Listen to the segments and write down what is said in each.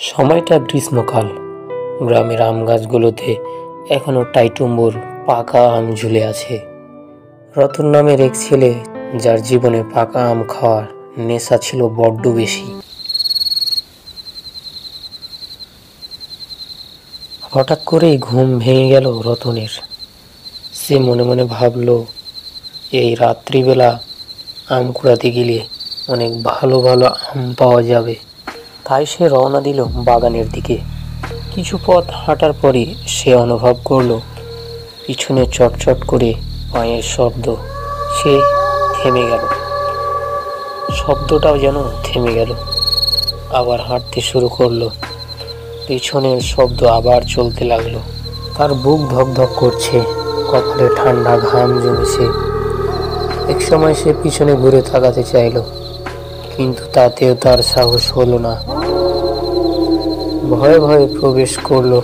সময়টা গ্রীষ্মকাল। গ্রামের আম গাছগুলোতে এখনো টাইটুম্বুর পাকা আম ঝুলে আছে। রতন নামের এক ছেলে, যার জীবনে পাকা আম খাওয়ার নেশা ছিল বড্ড বেশি। হঠাৎ করেই ঘুম ভেঙে গেল রতনের। সে মনে মনে ভাবল, এই রাত্রিবেলা আম কুড়াতে গেলে অনেক ভালো ভালো আম পাওয়া যাবে। তাই সে রওনা দিল বাগানের দিকে। কিছু পথ হাঁটার পরে সে অনুভব করলো পিছনে চটচট করে পায়ের শব্দ। সে থেমে গেল। শব্দটাও যেন থেমে গেল। আবার হাঁটতে শুরু করলো। পিছনের শব্দ আবার চলতে লাগলো। তার বুক ধকধক করছে, কপালে ঠান্ডা ঘাম জমেছে। এক সময় সে পিছনে ঘুরে তাকাতে চাইল, কিন্তু তাতেও তার সাহস হলো না। ভয়ে ভয়ে প্রবেশ করলো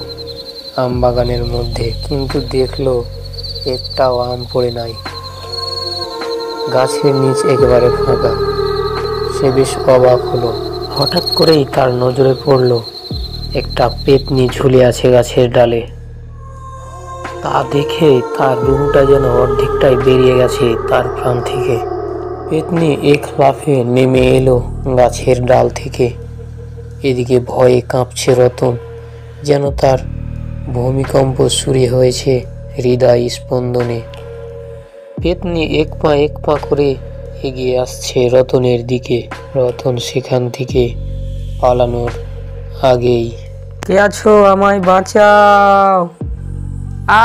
আম বাগানের মধ্যে, কিন্তু দেখলো একটাও আম পড়ে নাই। গাছের নিচ একেবারে ফাঁকা। সে বেশ অবাক হলো। হঠাৎ করেই তার নজরে পড়ল একটা পেতনি ঝুলে আছে গাছের ডালে। তা দেখে তার রুমটা যেন অর্ধেকটাই বেরিয়ে গেছে তার প্রাণ থেকে। পেতনি এক লাফে নেমে এলো গাছের ডাল থেকে। এদিকে ভয়ে কাঁপছে রতন, যেন তার ভূমিকম্প শুরু হয়েছে হৃদয় স্পন্দনে। পেতনি এক পা করে এগিয়ে আসছে রতনের দিকে। রতন সেখান থেকে পালানোর আগেই, কে আছো, আমায় বাঁচাও! আ